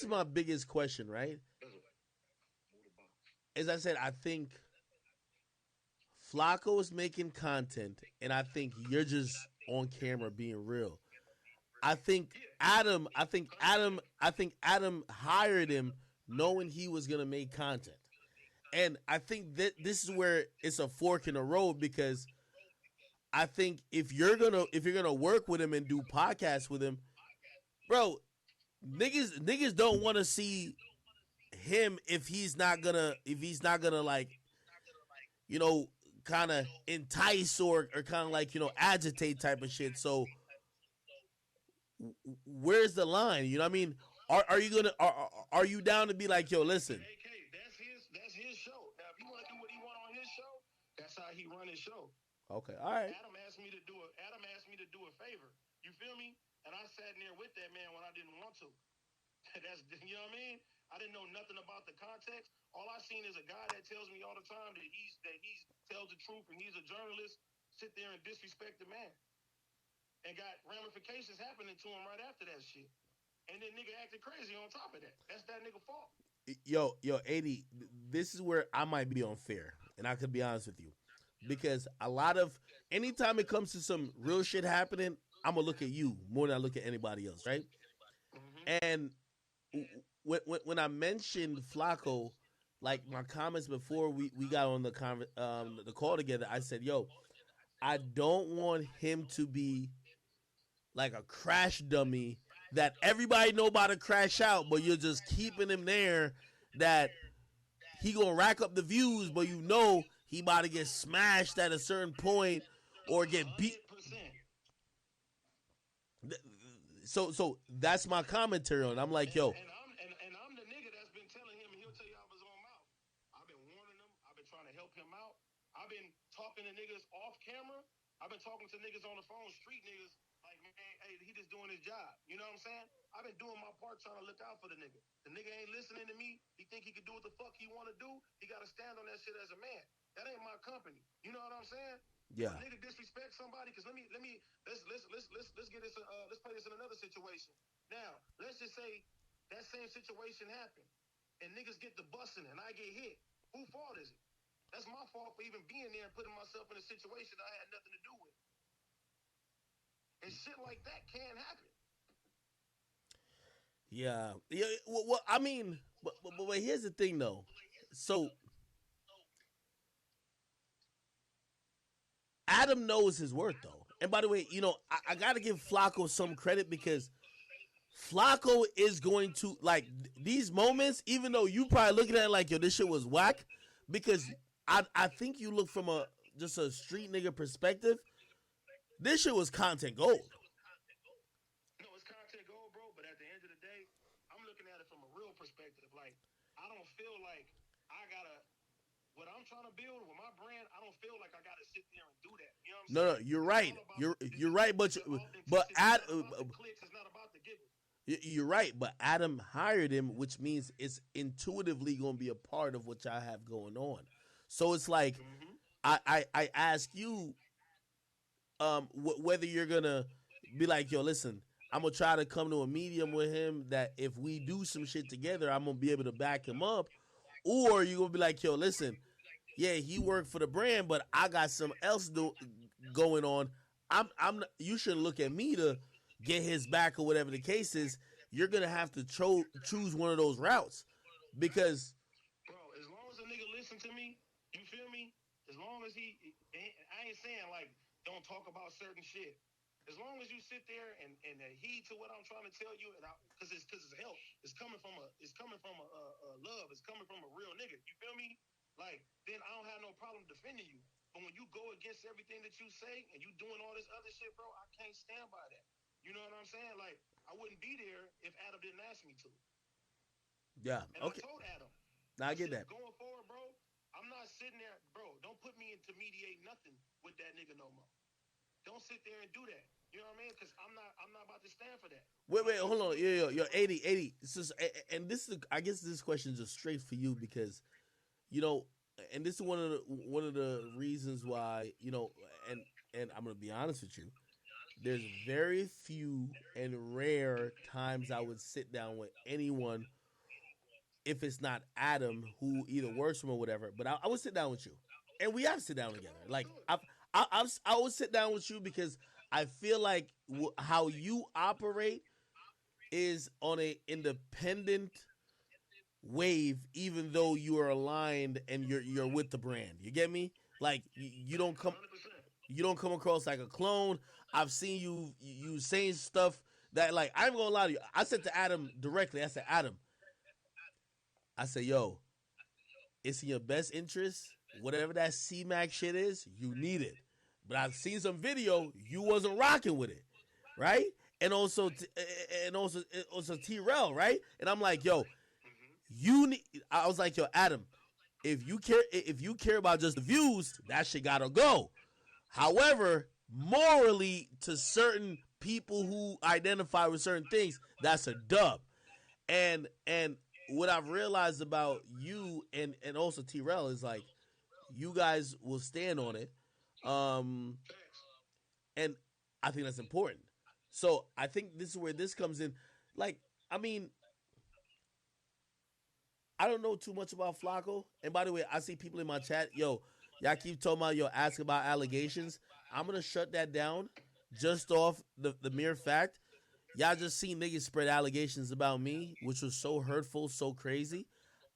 is my biggest question, right? As I said, I think Flacco is making content, and I think you're just on camera being real. I think Adam hired him knowing he was gonna make content. And I think that this is where it's a fork in the road because I think if you're gonna work with him and do podcasts with him, bro, niggas don't want to see him if he's not gonna like you know kind of entice or kind of like agitate type of shit. So where's the line? You know what I mean? Are you gonna are you down to be like yo? Listen, AK, that's his show. Now, if you want to do what he want on his show, that's how he run his show. okay, all right, Adam asked me to do a favor. You feel me? And I sat in there with that man when I didn't want to. That's you know what I mean. I didn't know nothing about the context. All I seen is a guy that tells me all the time that he tells the truth and he's a journalist. Sit there and disrespect the man, and got ramifications happening to him right after that shit. And then nigga acted crazy on top of that. That's that nigga fault. yo, 80. This is where I might be unfair, and I could be honest with you, because a lot of anytime it comes to some real shit happening, I'm gonna look at you more than I look at anybody else, right? Mm-hmm. And when I mentioned Flacco, like my comments before we got on the call together, I said, "Yo, I don't want him to be like a crash dummy that everybody know about to crash out, but you're just keeping him there. That he gonna rack up the views, but you know he about to get smashed at a certain point or get beat." 100%. So that's my commentary on it. I'm like, And yo, I'm the nigga that's been telling him, and he'll tell you out of his own mouth. I've been warning him. I've been trying to help him out. I've been talking to niggas off camera. I've been talking to niggas on the phone, street niggas. Like, man, hey, he just doing his job. You know what I'm saying? I've been doing my part trying to look out for the nigga. The nigga ain't listening to me. He think he can do what the fuck he want to do. He got to stand on that shit as a man. That ain't my company. You know what I'm saying? If a yeah, nigga disrespect somebody, because let's get this let's play this in another situation. Now, let's just say that same situation happened, and niggas get the busting, and I get hit. Who fault is it? That's my fault for even being there and putting myself in a situation that I had nothing to do with. And shit like that can happen. yeah. Well, I mean, but here's the thing though. So Adam knows his worth though. And by the way, I got to give Flacco some credit because Flacco is going to like these moments, even though you probably looking at it like yo, this shit was whack, because I think you look from a just a street nigga perspective. This shit was content gold. No, it's content gold, bro. But at the end of the day, I'm looking at it from a real perspective. Like, I don't feel like I gotta what I'm trying to build with my brand. I don't feel like I gotta sit there and do that. You know what I'm No, no, saying? you're It's all right. about You're right, the but authenticity. It's not about the clicks. It's not about the giggles. you're right. But Adam hired him, which means it's intuitively going to be a part of what y'all have going on. So it's like Mm-hmm. I ask you whether you're gonna be like, yo, listen, I'm gonna try to come to a medium with him that if we do some shit together, I'm gonna be able to back him up, or you gonna be like, yo, listen, yeah, he worked for the brand, but I got some else going on. You shouldn't look at me to get his back or whatever the case is. You're gonna have to choose one of those routes because Bro, as long as a nigga listen to me, you feel me? As long as I ain't saying like don't talk about certain shit. As long as you sit there and heed to what I'm trying to tell you, and because it's help, it's coming from a love, it's coming from a real nigga. You feel me? Like then I don't have no problem defending you. But when you go against everything that you say and you doing all this other shit, bro, I can't stand by that. You know what I'm saying? Like I wouldn't be there if Adam didn't ask me to. yeah, And I okay, told Adam, now I I get said, that. going forward, bro, I'm not sitting there, bro. Don't put me into mediate nothing with that nigga no more. Don't sit there and do that. You know what I mean? Because I'm not about to stand for that. Wait, My wait, hold on. intuition Yo, says, bro. 80, 80. And this is, I guess, this question is just straight for you because you know, and this is one of the reasons why and I'm gonna be honest with you. there's very few and rare times I would sit down with anyone if it's not Adam who either works from or whatever. But I would sit down with you, and we have to sit down together. Come on, let's Like do it. I would sit down with you because I feel like how you operate is on a independent wave, even though you are aligned and you're with the brand. You get me? Like Hundred percent. you don't come across like a clone. I've seen you saying stuff that like I'm gonna lie to you. I said to Adam directly. I said Adam. I said yo, it's in your best interest. Whatever that C Mac shit is, you need it. But I've seen some video you wasn't rocking with it, right? And also and also T-Rel, right? And I'm like yo, you need. I was like yo Adam. If you care about just the views, that shit gotta go. However, morally, to certain people who identify with certain things, that's a dub. And what I've realized about you and also T-Rel is like you guys will stand on it, um, Facts. and I think that's important. So I think this is where this comes in. Like, I mean, I don't know too much about Flacco. And by the way, I see people in my chat, yo, y'all keep talking about yo, ask about allegations. I'm gonna shut that down just off the mere fact. Y'all just seen niggas spread allegations about me, which was so hurtful, so crazy.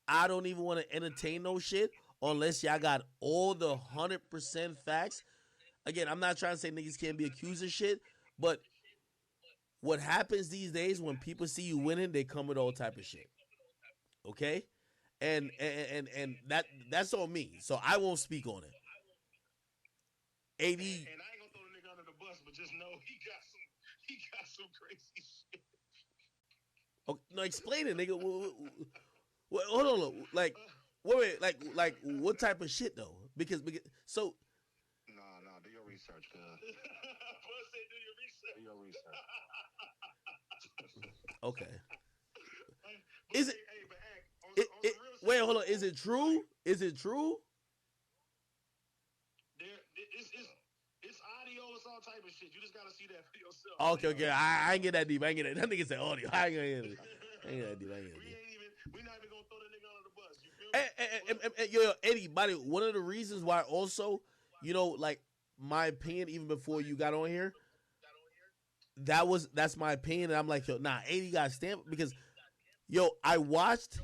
I don't even want to entertain no shit unless y'all got all the 100% facts. Again, I'm not trying to say niggas can't be accused of shit, but what happens these days when people see you winning, they come with all type of shit. Okay? And that's on me. So I won't speak on it. AD, And I ain't gonna throw the nigga under the bus, but just know he got some crazy shit. oh, no, explain it, nigga. Hold on, like, like, what type of shit though? Because so Nah, do your research, cuz. Plus say do your research. Do your research. okay. But Is it? but act, on It some real wait, shit, hold on. Is it true? Is it true? it's audio, it's all type of shit. You just gotta see that for yourself. Okay, okay. I ain't get that deep. I ain't get that. That nigga said audio. I ain't gonna get it. I ain't get that deep. I ain't get that deep. We not even gonna throw the nigga under the bus. You feel And, me? yo, Eddie, by the way, one of the reasons why also, like my opinion, even before you got on here, that's my opinion, and I'm like, yo, nah, Eddie got stamped because, yo, I watched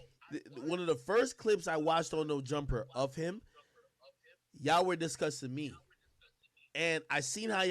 one of the first clips I watched on No Jumper of him. Y'all were discussing me, and I seen how y'all